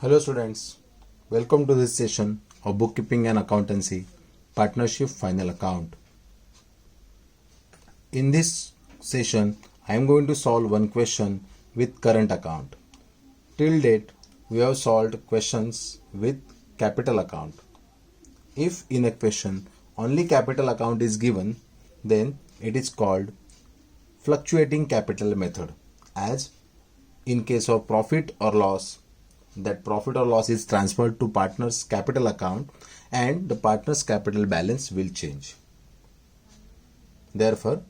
Hello students, welcome to this session of Bookkeeping and Accountancy Partnership Final Account. In this session, I am going to solve one question with current account. Till date, we have solved questions with capital account. If in a question only capital account is given, then it is called fluctuating capital method, as in case of profit or loss, that profit or loss is transferred to partner's capital account and the partner's capital balance will change. Therefore,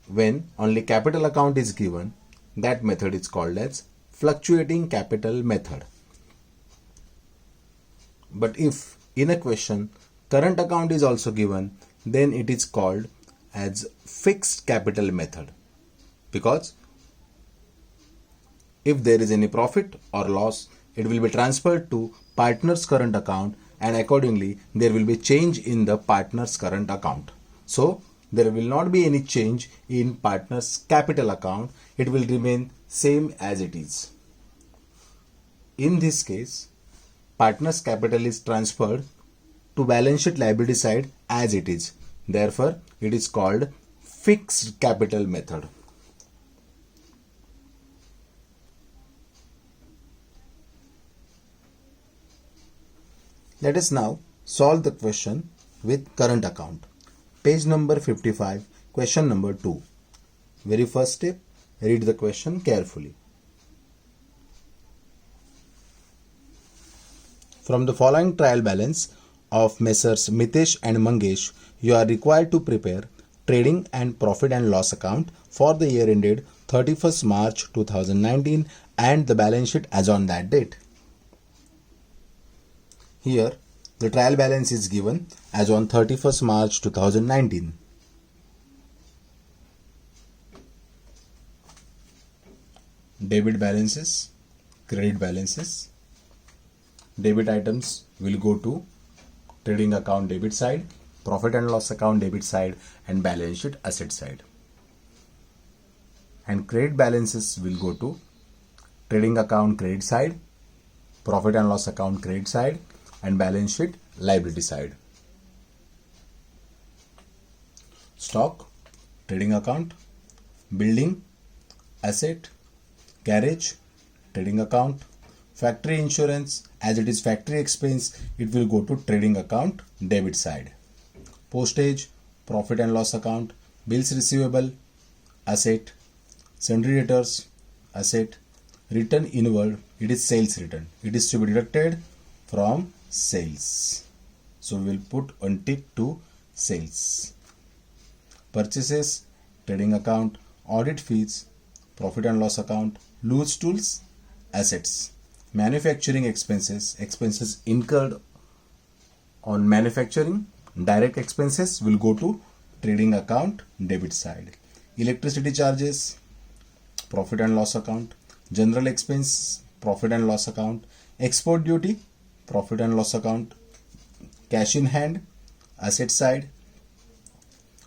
when only capital account is given, that method is called as fluctuating capital method. But if in a question current account is also given, then it is called as fixed capital method, because if there is any profit or loss, it will be transferred to partner's current account and accordingly there will be change in the partner's current account. So there will not be any change in partner's capital account. It will remain same as it is. In this case, partner's capital is transferred to balance sheet liability side as it is. Therefore, it is called fixed capital method. Let us now solve the question with current account. Page number 55, question number 2. Very first step, read the question carefully. From the following trial balance of Messrs. Mitesh and Mangesh, you are required to prepare trading and profit and loss account for the year ended 31st March 2019 and the balance sheet as on that date. Here, the trial balance is given as on 31st March 2019. Debit balances, credit balances. Debit items will go to trading account debit side, profit and loss account debit side, and balance sheet asset side. And credit balances will go to trading account credit side, profit and loss account credit side, and balance sheet liability side. Stock, trading account, building, asset, garage, trading account, factory insurance, as it is factory expense, it will go to trading account debit side. Postage, profit and loss account, bills receivable, asset, sundry debtors, asset, return inward, it is sales return. It is to be deducted from sales. So we will put on tick to sales. Purchases, trading account, audit fees, profit and loss account, loose tools, assets. Manufacturing expenses, expenses incurred on manufacturing, direct expenses will go to trading account debit side. Electricity charges, profit and loss account. General expense, profit and loss account. Export duty, profit and loss account. Cash in hand, asset side.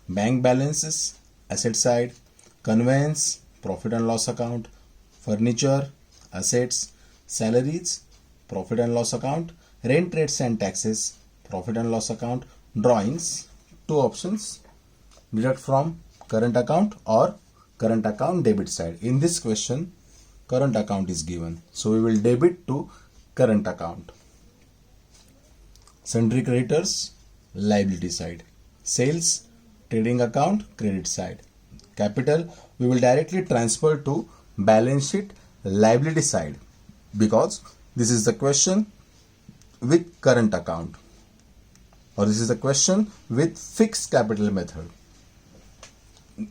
Bank balances, asset side. Conveyance, profit and loss account. Furniture, assets. Salaries, profit and loss account. Rent rates and taxes, profit and loss account. Drawings, two options, deduct from current account or current account debit side. In this question, current account is given, so we will debit to current account. Sundry creditors, liability side. Sales, trading account, credit side. Capital, we will directly transfer to balance sheet liability side, because this is the question with current account, or this is the question with fixed capital method.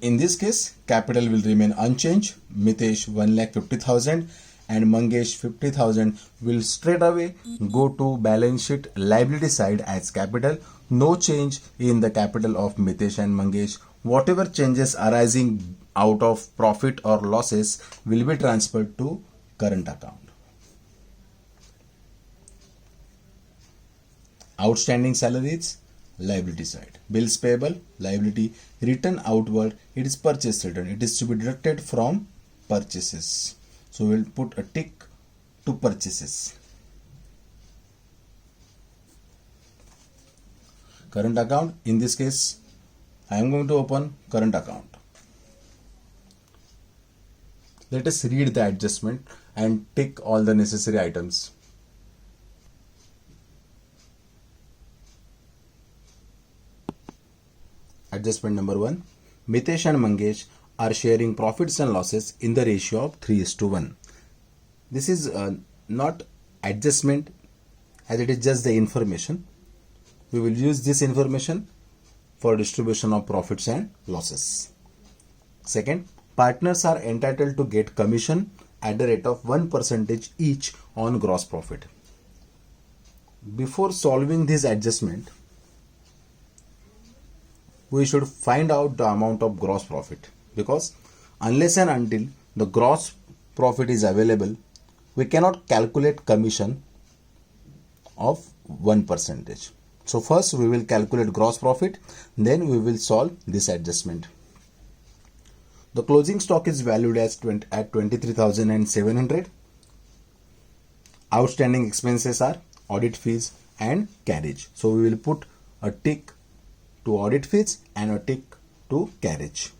In this case, capital will remain unchanged. Mitesh 1,50,000 and Mangesh 50,000 will straight away go to balance sheet liability side as capital. No change in the capital of Mitesh and Mangesh. Whatever changes arising out of profit or losses will be transferred to current account. Outstanding salaries, liability side. Bills payable, liability. Return outward, it is purchase return. It is to be deducted from purchases. So we will put a tick to purchases. current account. In this case, I am going to open current account. Let us read the adjustment and tick all the necessary items. Adjustment number 1. Mitesh and Mangesh are sharing profits and losses in the ratio of 3:1. This is not adjustment, as it is just the information. We will use this information for distribution of profits and losses. Second, partners are entitled to get commission at the rate of 1% each on gross profit. Before solving this adjustment, we should find out the amount of gross profit, because unless and until the gross profit is available, we cannot calculate commission of 1%. So first we will calculate gross profit, then we will solve this adjustment. The closing stock is valued at 23,700. Outstanding expenses are audit fees and carriage. So we will put a tick to audit fees and a tick to carriage.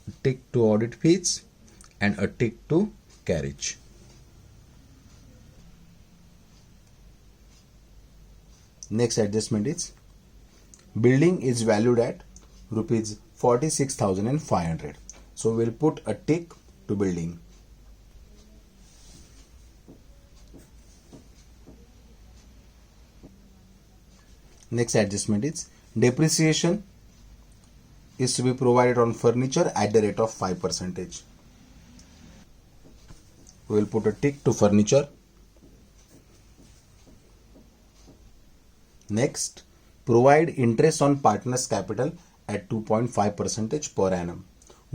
A tick to audit fees and a tick to carriage. Next adjustment is building is valued at rupees 46,500. So we will put a tick to building. Next adjustment is depreciation is to be provided on furniture at the rate of 5%. We will put a tick to furniture. Next, provide interest on partners' capital at 2.5% per annum.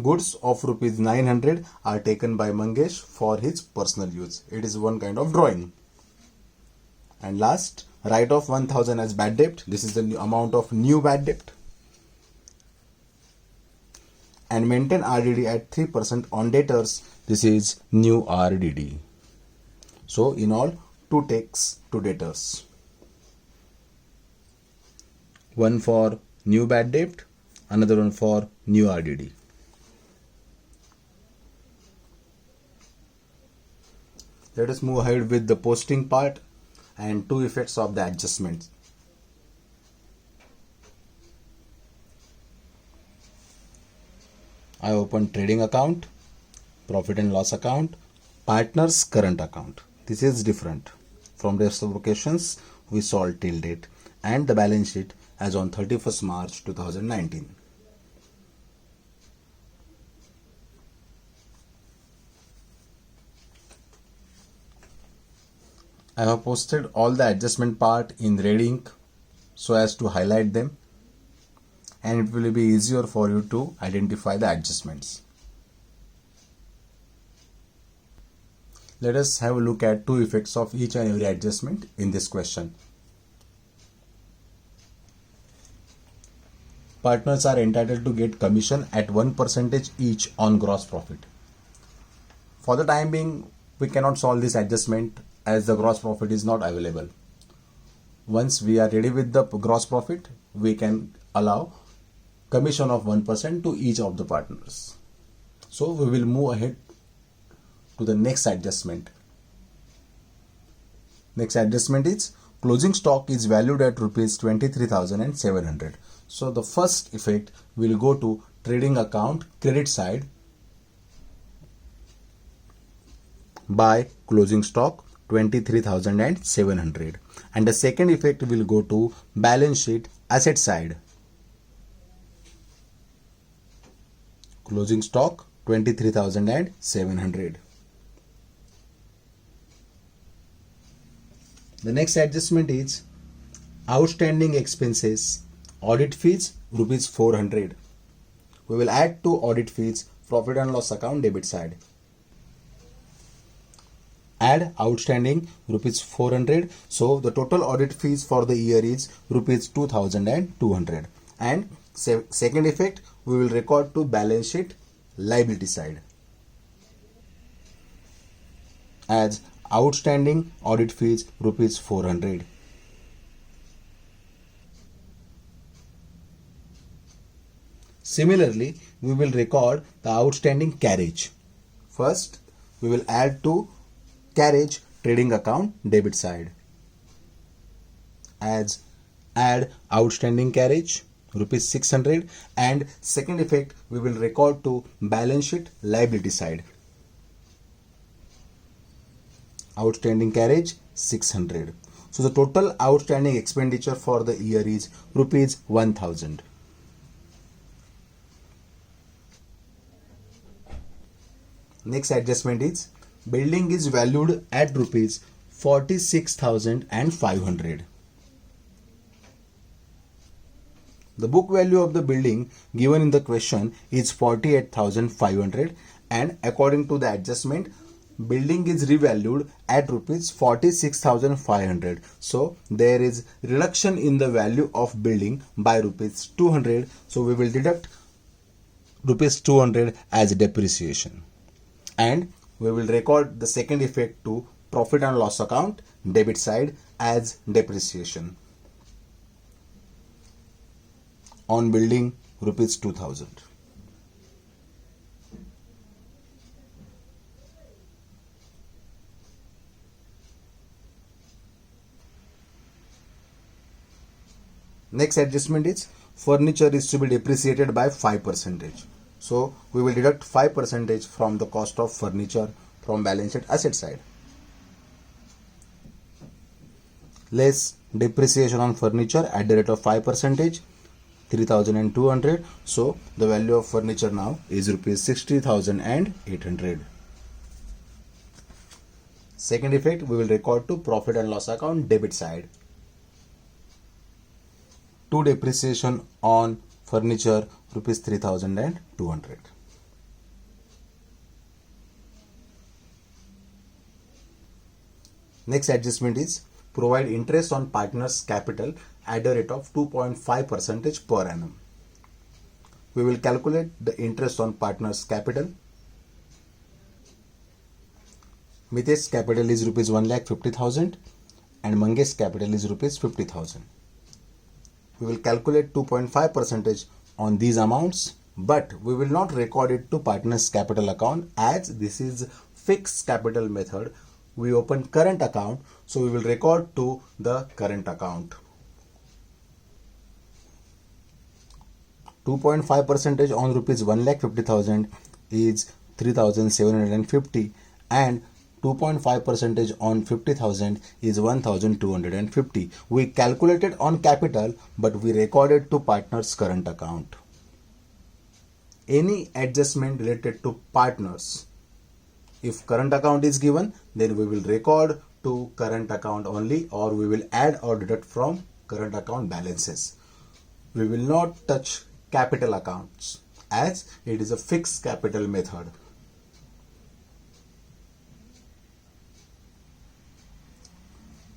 Goods of rupees 900 are taken by Mangesh for his personal use. It is one kind of drawing. And last, write off 1000 as bad debt. This is the amount of new bad debt. And maintain RDD at 3% on debtors. This is new RDD. So in all, 2 ticks to debtors. One for new bad debt, another one for new RDD. Let us move ahead with the posting part and 2 effects of the adjustments. I open trading account, profit and loss account, partners current account. This is different from rest of locations we solved till date, and the balance sheet as on 31st March 2019. I have posted all the adjustment part in red ink so as to highlight them, and it will be easier for you to identify the adjustments. Let us have a look at 2 effects of each and every adjustment in this question. Partners are entitled to get commission at 1% each on gross profit. For the time being, we cannot solve this adjustment as the gross profit is not available. Once we are ready with the gross profit, we can allow commission of 1% to each of the partners. So we will move ahead to the next adjustment. Next adjustment is closing stock is valued at rupees 23,700. So the first effect will go to trading account credit side by closing stock 23,700, and the second effect will go to balance sheet asset side, closing stock 23,700. The next adjustment is outstanding expenses, audit fees rupees 400. We will add to audit fees profit and loss account debit side. Add outstanding rupees 400. So the total audit fees for the year is rupees 2,200. And second effect, we will record to balance sheet liability side as Outstanding audit fees rupees 400. Similarly, we will record the outstanding carriage. First, we will add to carriage trading account debit side. As add outstanding carriage rupees 600, and second effect we will record to balance sheet liability side. Outstanding carriage 600. So the total outstanding expenditure for the year is rupees 1000. Next adjustment is building is valued at rupees 46,500. The book value of the building given in the question is 48,500, and according to the adjustment, building is revalued at rupees 46,500. So there is reduction in the value of building by rupees 200. So we will deduct rupees 200 as depreciation. And we will record the second effect to profit and loss account debit side as depreciation. On building rupees 2000. Next adjustment is furniture is to be depreciated by 5%. So we will deduct 5% from the cost of furniture from balance sheet asset side. Less depreciation on furniture at the rate of 5%, 3,200. So the value of furniture now is rupees 60,800. Second effect we will record to profit and loss account debit side. To depreciation on furniture rupees 3,200. Next adjustment is provide interest on partner's capital at a rate of 2.5% per annum. We will calculate the interest on partner's capital. Mitesh's capital is rupees 1,50,000 and Mangesh's capital is rupees 50,000. We will calculate 2.5% on these amounts, but we will not record it to partner's capital account as this is fixed capital method. We open current account, so we will record to the current account. 2.5% on rupees 1,50,000 is 3,750 and 2.5% on 50,000 is 1,250. We calculated on capital, but we recorded to partner's current account. Any adjustment related to partners, if current account is given, then we will record to current account only, or we will add or deduct from current account balances. We will not touch capital accounts as it is a fixed capital method.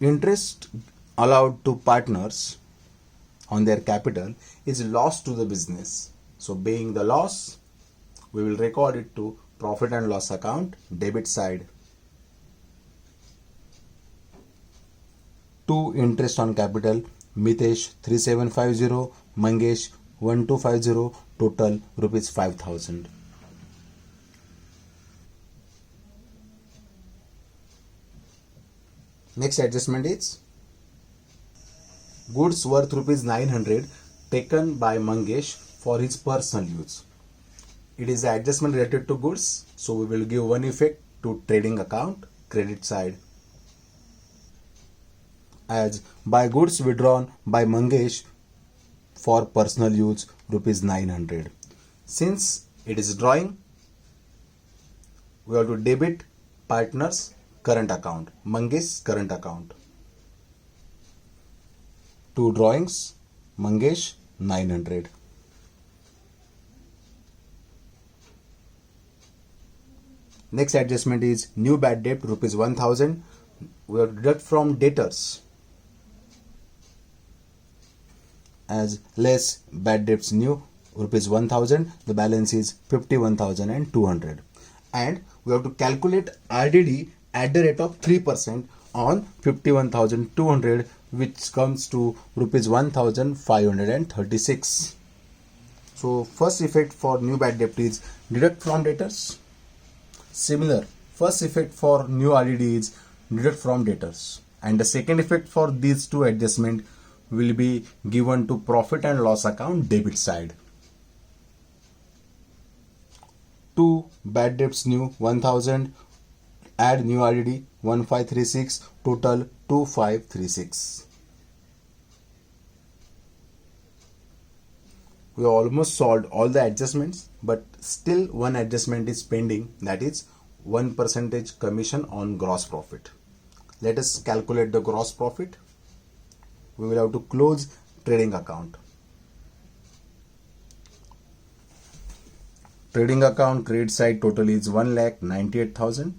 Interest allowed to partners on their capital is loss to the business. So being the loss, we will record it to profit and loss account debit side. To interest on capital, Mitesh 3750, Mangesh 1250, total rupees 5,000. Next adjustment is goods worth rupees 900 taken by Mangesh for his personal use. It is the adjustment related to goods, so we will give one effect to trading account credit side. As by goods withdrawn by Mangesh for personal use rupees 900. Since it is drawing, we have to debit partner's current account, Mangesh's current account. Two drawings, Mangesh 900. Next adjustment is new bad debt rupees 1,000. We have to deduct from debtors as less bad debts new rupees 1,000. The balance is 51,200, and we have to calculate RDD at the rate of 3% on 51,200, which comes to rupees 1,536. So first effect for new bad debt is deduct from debtors. Similar, first effect for new RDD is deduct from debtors, and the second effect for these two adjustment will be given to profit and loss account debit side. Two bad debts new 1000, add new RDD 1536, total 2536. We almost solved all the adjustments, but still one adjustment is pending, that is 1% commission on gross profit. Let us calculate the gross profit. We will have to close trading account. Trading account credit side total is 1,98,000.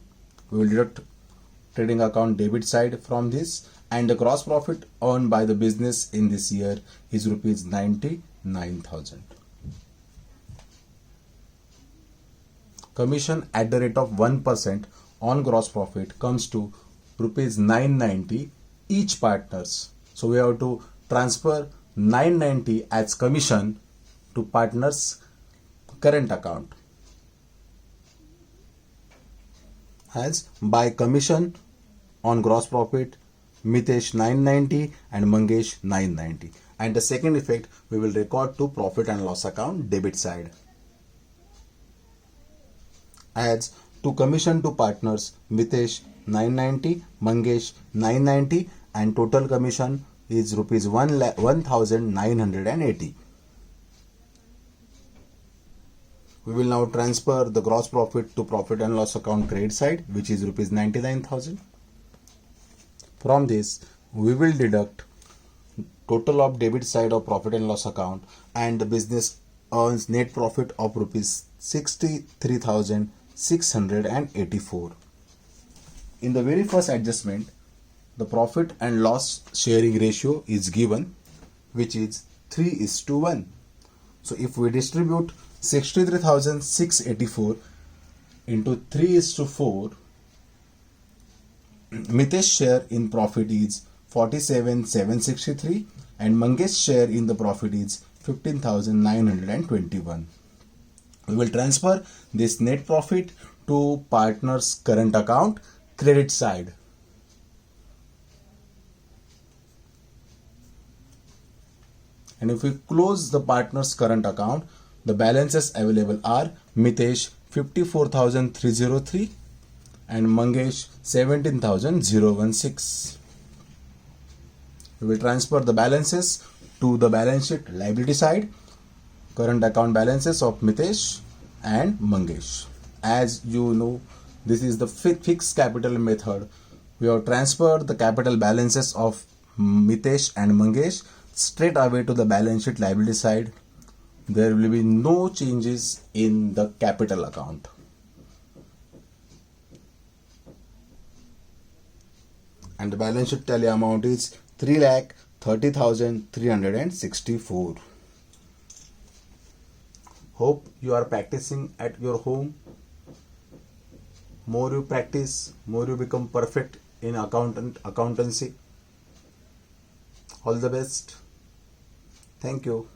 We will deduct trading account debit side from this, and the gross profit earned by the business in this year is rupees 99,000. Commission at the rate of 1% on gross profit comes to rupees 990 each partners. So we have to transfer 990 as commission to partners current account, as by commission on gross profit Mitesh 990 and Mangesh 990, and the second effect we will record to profit and loss account debit side, as to commission to partners Mitesh 990, Mangesh 990, and total commission is rupees 1,980. We will now transfer the gross profit to profit and loss account credit side, which is rupees 99,000. From this, we will deduct total of debit side of profit and loss account, and the business earns net profit of rupees 63,684. In the very first adjustment, the profit and loss sharing ratio is given, which is 3:1. So if we distribute 63,684 into 3:4, Mitesh's share in profit is 47,763 and Mangesh's share in the profit is 15,921. We will transfer this net profit to partners current account credit side. And if we close the partners current account, the balances available are Mitesh 54,303 and Mangesh 17,016. We will transfer the balances to the balance sheet liability side, current account balances of Mitesh and Mangesh. As you know, this is the fixed capital method. We have transferred the capital balances of Mitesh and Mangesh straight away to the balance sheet liability side. There will be no changes in the capital account. And the balance sheet tally amount is 3,30,364. Hope you are practicing at your home. More you practice, more you become perfect in accountancy. All the best. Thank you.